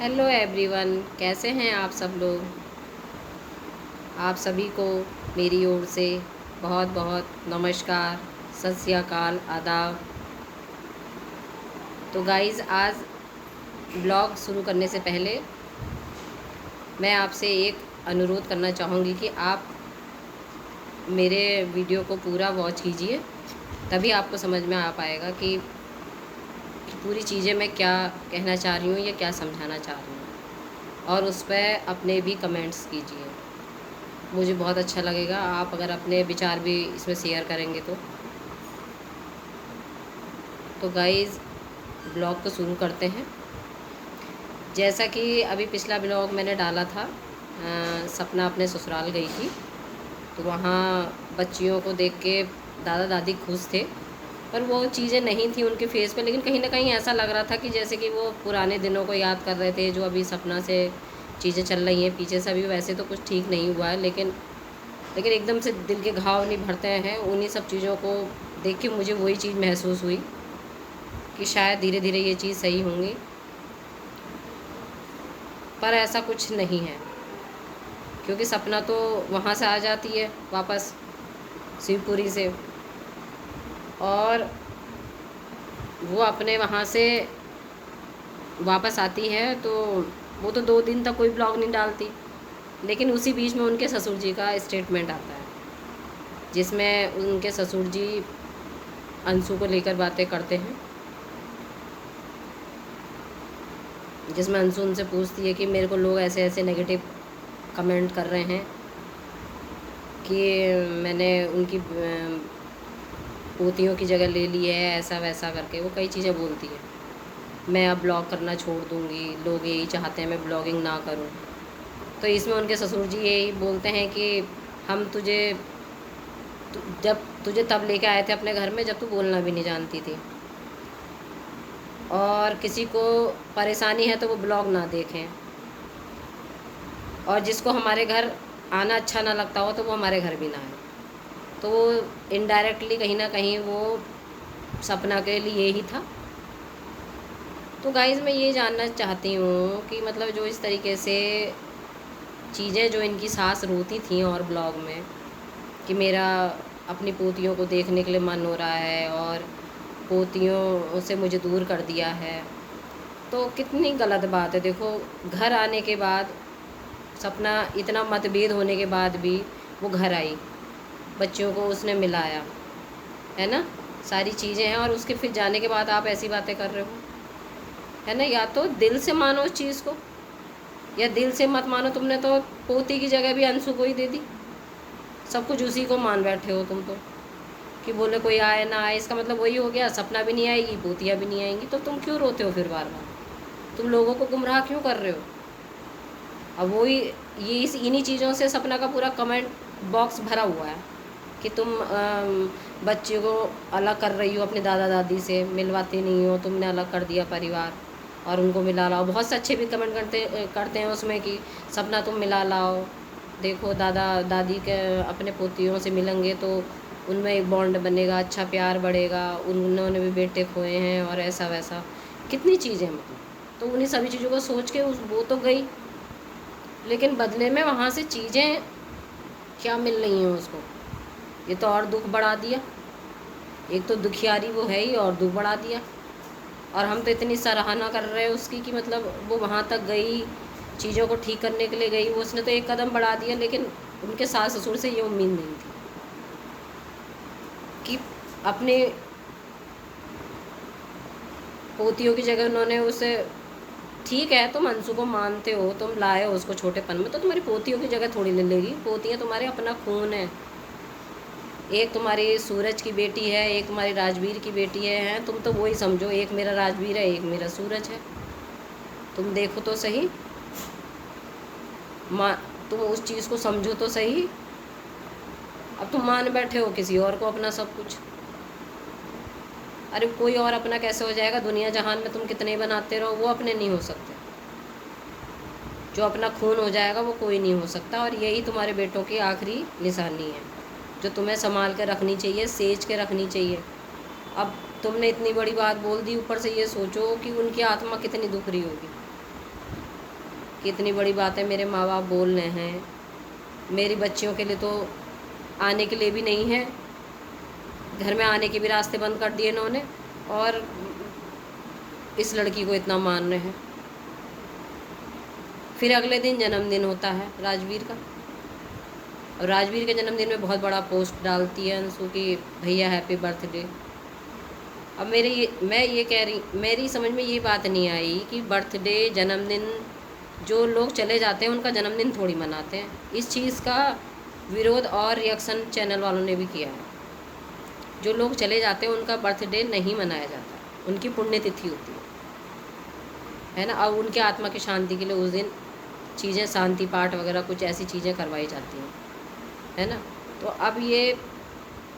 Hello everyone, कैसे हैं आप सब लोग। आप सभी को मेरी ओर से बहुत बहुत नमस्कार, सत श्री अकाल, आदाब। तो गाइज़, आज ब्लॉग शुरू करने से पहले मैं आपसे एक अनुरोध करना चाहूँगी कि आप मेरे वीडियो को पूरा वॉच कीजिए, तभी आपको समझ में आ पाएगा कि पूरी चीज़ें मैं क्या कहना चाह रही हूँ या क्या समझाना चाह रही हूँ। और उस पर अपने भी कमेंट्स कीजिए, मुझे बहुत अच्छा लगेगा आप अगर अपने विचार भी इसमें शेयर करेंगे तो गाइज़, ब्लॉग को शुरू करते हैं। जैसा कि अभी पिछला ब्लॉग मैंने डाला था, सपना अपने ससुराल गई थी, तो वहाँ बच्चियों को देख के दादा दादी खुश थे, पर वो चीज़ें नहीं थी उनके फेस पे। लेकिन कहीं ना कहीं ऐसा लग रहा था कि जैसे कि वो पुराने दिनों को याद कर रहे थे, जो अभी सपना से चीज़ें चल रही हैं पीछे से। अभी वैसे तो कुछ ठीक नहीं हुआ है, लेकिन एकदम से दिल के घाव नहीं भरते हैं। उन्हीं सब चीज़ों को देख के मुझे वही चीज़ महसूस हुई कि शायद धीरे धीरे ये चीज़ सही होंगी, पर ऐसा कुछ नहीं है, क्योंकि सपना तो वहाँ से आ जाती है वापस शिवपुरी से, और वो अपने वहाँ से वापस आती है तो वो तो 2 दिन तक कोई ब्लॉग नहीं डालती। लेकिन उसी बीच में उनके ससुर जी का स्टेटमेंट आता है, जिसमें उनके ससुर जी अंशु को लेकर बातें करते हैं, जिसमें अंशु उनसे पूछती है कि मेरे को लोग ऐसे ऐसे नेगेटिव कमेंट कर रहे हैं कि मैंने उनकी पोतियों की जगह ले ली है, ऐसा वैसा करके वो कई चीज़ें बोलती है। मैं अब ब्लॉग करना छोड़ दूँगी, लोग यही चाहते हैं मैं ब्लॉगिंग ना करूँ। तो इसमें उनके ससुर जी यही बोलते हैं कि हम जब तुझे तब लेके आए थे अपने घर में जब तू बोलना भी नहीं जानती थी, और किसी को परेशानी है तो वो ब्लॉग ना देखें, और जिसको हमारे घर आना अच्छा ना लगता हो तो वो हमारे घर भी ना आए। तो वो इनडायरेक्टली कहीं ना कहीं वो सपना के लिए ही था। तो गाइज़, मैं ये जानना चाहती हूँ कि मतलब जो इस तरीके से चीज़ें जो इनकी सास रोती थी और ब्लॉग में कि मेरा अपनी पोतियों को देखने के लिए मन हो रहा है और पोतियों से मुझे दूर कर दिया है, तो कितनी गलत बात है। देखो, घर आने के बाद सपना इतना मतभेद होने के बाद भी वो घर आई, बच्चियों को उसने मिलाया, है ना, सारी चीज़ें हैं, और उसके फिर जाने के बाद आप ऐसी बातें कर रहे हो, है ना। या तो दिल से मानो उस चीज़ को, या दिल से मत मानो। तुमने तो पोती की जगह भी अंशु को ही दे दी, सब कुछ उसी को मान बैठे हो तुम तो, कि बोले कोई आए ना आए, इसका मतलब वही हो गया सपना भी नहीं आएगी, पोतियाँ भी नहीं आएंगी। तो तुम क्यों रोते हो फिर बार बार, तुम लोगों को गुमराह क्यों कर रहे हो। अब वही ये इन्हीं चीज़ों से सपना का पूरा कमेंट बॉक्स भरा हुआ है कि तुम बच्चे को अलग कर रही हो अपने दादा दादी से, मिलवाती नहीं हो, तुमने अलग कर दिया परिवार और उनको मिला लाओ। बहुत से अच्छे भी कमेंट करते हैं उसमें कि सपना तुम मिला लाओ, देखो दादा दादी के अपने पोतियों से मिलेंगे तो उनमें एक बॉन्ड बनेगा, अच्छा प्यार बढ़ेगा, उन्होंने भी बेटे खोए हैं और ऐसा वैसा कितनी चीज़ें मतलब। तो उन्हीं सभी चीज़ों को सोच के वो तो गई, लेकिन बदले में वहाँ से चीज़ें क्या मिल रही हैं उसको, ये तो और दुख बढ़ा दिया। एक तो दुखियारी वो है ही, और दुख बढ़ा दिया। और हम तो इतनी सराहना कर रहे हैं उसकी कि मतलब वो वहाँ तक गई, चीज़ों को ठीक करने के लिए गई, वो उसने तो एक कदम बढ़ा दिया। लेकिन उनके सास ससुर से ये उम्मीद नहीं थी कि अपने पोतियों की जगह उन्होंने उसे, ठीक है तुम अंशु को मानते हो, तुम लाए हो उसको छोटेपन में, तो तुम्हारी पोतियों की जगह थोड़ी ले लेगी। पोतियाँ तुम्हारे अपना खून है, एक तुम्हारी सूरज की बेटी है, एक तुम्हारी राजवीर की बेटी है, हैं तुम तो वही समझो, एक मेरा राजवीर है, एक मेरा सूरज है। तुम देखो तो सही, तुम उस चीज़ को समझो तो सही। अब तुम मान बैठे हो किसी और को अपना सब कुछ। अरे कोई और अपना कैसे हो जाएगा, दुनिया जहान में तुम कितने बनाते रहो, वो अपने नहीं हो सकते। जो अपना खून हो जाएगा वो कोई नहीं हो सकता, और यही तुम्हारे बेटों की आखिरी निशानी है जो तुम्हें संभाल कर रखनी चाहिए, सेज के रखनी चाहिए। अब तुमने इतनी बड़ी बात बोल दी, ऊपर से ये सोचो कि उनकी आत्मा कितनी दुख रही होगी। कि इतनी बड़ी बात है, मेरे माँ बाप बोल रहे हैं, मेरी बच्चियों के लिए तो आने के लिए भी नहीं है, घर में आने के भी रास्ते बंद कर दिए इन्होंने, और इस लड़की को इतना मान रहे हैं। फिर अगले दिन जन्मदिन होता है राजवीर का, और राजवीर के जन्मदिन में बहुत बड़ा पोस्ट डालती है अंशु कि भैया हैप्पी बर्थडे। अब मैं ये कह रही, मेरी समझ में ये बात नहीं आई कि बर्थडे, जन्मदिन, जो लोग चले जाते हैं उनका जन्मदिन थोड़ी मनाते हैं। इस चीज़ का विरोध और रिएक्शन चैनल वालों ने भी किया है। जो लोग चले जाते हैं उनका बर्थडे नहीं मनाया जाता, उनकी पुण्यतिथि होती है ना। और उनके आत्मा की शांति के लिए उस दिन चीज़ें, शांति पाठ वगैरह कुछ ऐसी चीज़ें करवाई जाती हैं, है ना। तो अब ये,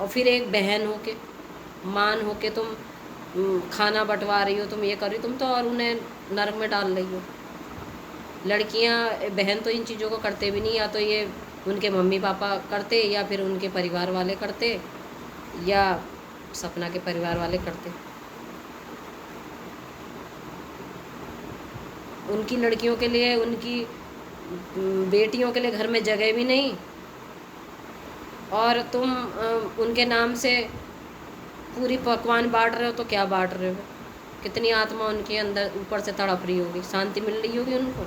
और फिर एक बहन हो के, मान हो के तुम खाना बंटवा रही हो, तुम ये कर रही हो, तुम तो और उन्हें नरक में डाल रही हो। लड़कियां, बहन तो इन चीज़ों को करते भी नहीं, या तो ये उनके मम्मी पापा करते, या फिर उनके परिवार वाले करते, या सपना के परिवार वाले करते। उनकी लड़कियों के लिए, उनकी बेटियों के लिए घर में जगह भी नहीं, और तुम उनके नाम से पूरी पकवान बांट रहे हो। तो क्या बांट रहे हो? कितनी आत्मा उनके अंदर ऊपर से तड़प रही होगी, शांति मिल रही होगी उनको?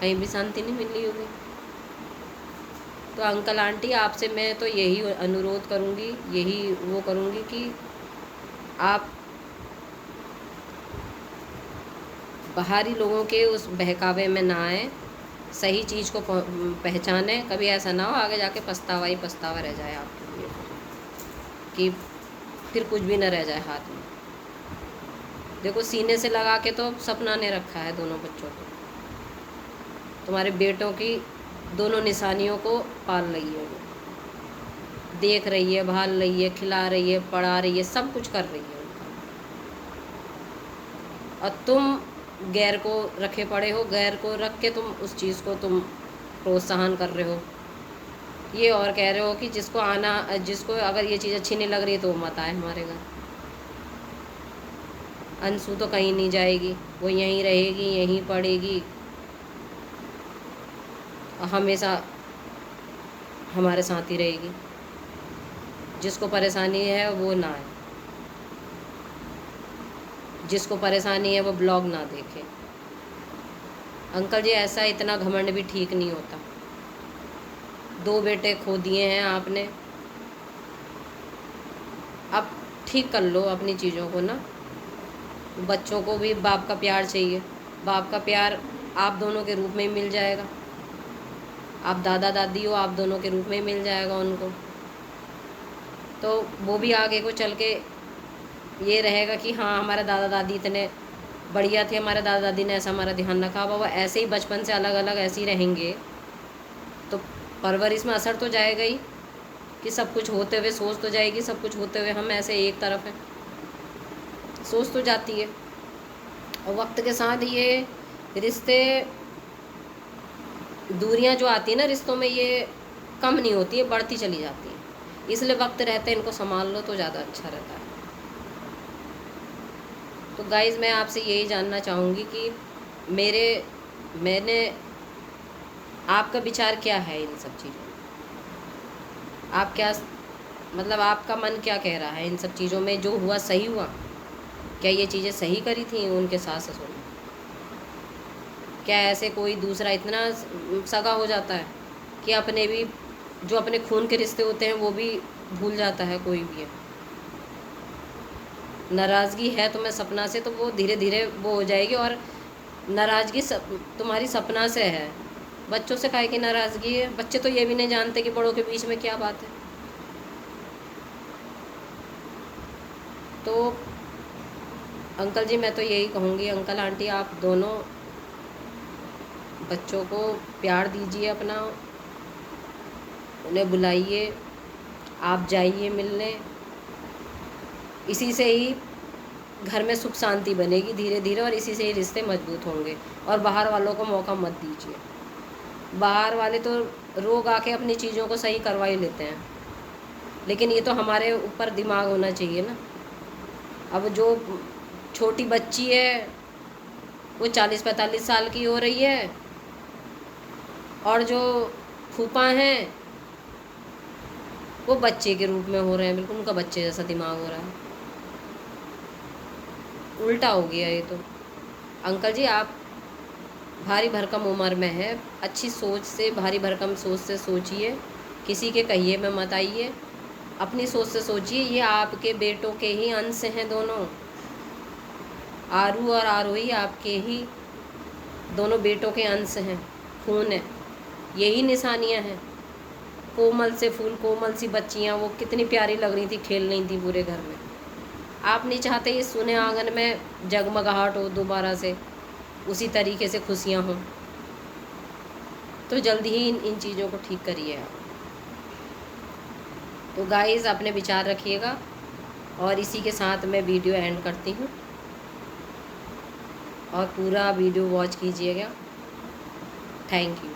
कहीं भी शांति नहीं मिल रही होगी। तो अंकल आंटी, आपसे मैं तो यही अनुरोध करूँगी, यही वो करूँगी कि आप बाहरी लोगों के उस बहकावे में ना आए, सही चीज़ को पहचाने। कभी ऐसा ना हो आगे जाके पछतावा ही पछतावा रह जाए आपके लिए, कि फिर कुछ भी न रह जाए हाथ में। देखो, सीने से लगा के तो सपना ने रखा है दोनों बच्चों को, तुम्हारे बेटों की दोनों निशानियों को पाल रही है वो, देख रही है, भाल रही है, खिला रही है, पढ़ा रही है, सब कुछ कर रही है उनका। और तुम गैर को रखे पड़े हो, गैर को रख के तुम उस चीज़ को तुम प्रोत्साहन कर रहे हो, ये और कह रहे हो कि जिसको अगर ये चीज़ अच्छी नहीं लग रही तो वो मत आए हमारे घर। अंशु तो कहीं नहीं जाएगी, वो यहीं रहेगी, यहीं पढ़ेगी, हमेशा हमारे साथ ही रहेगी। जिसको परेशानी है वो ना आए, जिसको परेशानी है वो ब्लॉग ना देखे। अंकल जी, ऐसा इतना घमंड भी ठीक नहीं होता। 2 बेटे खो दिए हैं आपने, अब ठीक कर लो अपनी चीज़ों को ना। बच्चों को भी बाप का प्यार चाहिए, बाप का प्यार आप दोनों के रूप में ही मिल जाएगा। आप दादा दादी हो, आप दोनों के रूप में ही मिल जाएगा उनको। तो वो भी आगे को चल के ये रहेगा कि हाँ, हमारे दादा दादी इतने बढ़िया थे, हमारे दादा दादी ने ऐसा हमारा ध्यान रखा। बाबा ऐसे ही बचपन से अलग अलग ऐसे ही रहेंगे तो परवरिश में असर तो जाएगा ही, कि सब कुछ होते हुए सोच तो जाएगी, सब कुछ होते हुए हम ऐसे एक तरफ हैं, सोच तो जाती है। और वक्त के साथ ये रिश्ते, दूरियां जो आती है ना रिश्तों में, ये कम नहीं होती है, बढ़ती चली जाती है। इसलिए वक्त रहते इनको संभाल लो तो ज़्यादा अच्छा रहता है। तो गाइज़, मैं आपसे यही जानना चाहूँगी कि मैंने आपका विचार क्या है इन सब चीज़ों में? आप क्या, मतलब आपका मन क्या कह रहा है इन सब चीज़ों में? जो हुआ सही हुआ? क्या ये चीज़ें सही करी थी उनके सास ससुर ने? क्या ऐसे कोई दूसरा इतना सगा हो जाता है कि अपने भी, जो अपने खून के रिश्ते होते हैं वो भी भूल जाता है कोई भी है? नाराज़गी है तुम्हें सपना से तो वो धीरे धीरे वो हो जाएगी। और नाराज़गी तुम्हारी सपना से है, बच्चों से काहे की नाराज़गी है? बच्चे तो ये भी नहीं जानते कि बड़ों के बीच में क्या बात है। तो अंकल जी, मैं तो यही कहूँगी, अंकल आंटी, आप दोनों बच्चों को प्यार दीजिए अपना, उन्हें बुलाइए, आप जाइए मिलने। इसी से ही घर में सुख शांति बनेगी धीरे धीरे, और इसी से ही रिश्ते मजबूत होंगे। और बाहर वालों को मौका मत दीजिए। बाहर वाले तो रोग आके अपनी चीज़ों को सही करवा ही लेते हैं, लेकिन ये तो हमारे ऊपर दिमाग होना चाहिए ना। अब जो छोटी बच्ची है वो 40-45 साल की हो रही है, और जो फूफा हैं वो बच्चे के रूप में हो रहे हैं, बिल्कुल उनका बच्चे जैसा दिमाग हो रहा है। उल्टा हो गया ये तो। अंकल जी आप भारी भरकम उम्र में है, अच्छी सोच से, भारी भरकम सोच से सोचिए, किसी के कहिए में मत आइए, अपनी सोच से सोचिए। ये आपके बेटों के ही अंश हैं दोनों, आरू और आरोही आपके ही दोनों बेटों के अंश हैं, खून है, यही निशानियां हैं। कोमल से फूल, कोमल सी बच्चियां, वो कितनी प्यारी लग रही थी, खेल रही थी पूरे घर में। आप नहीं चाहते ये सुने आंगन में जगमगाहट हो दोबारा से, उसी तरीके से खुशियां हों, तो जल्दी ही इन चीज़ों को ठीक करिए आप। तो गाइस अपने विचार रखिएगा, और इसी के साथ मैं वीडियो एंड करती हूँ, और पूरा वीडियो वॉच कीजिएगा। Thank you.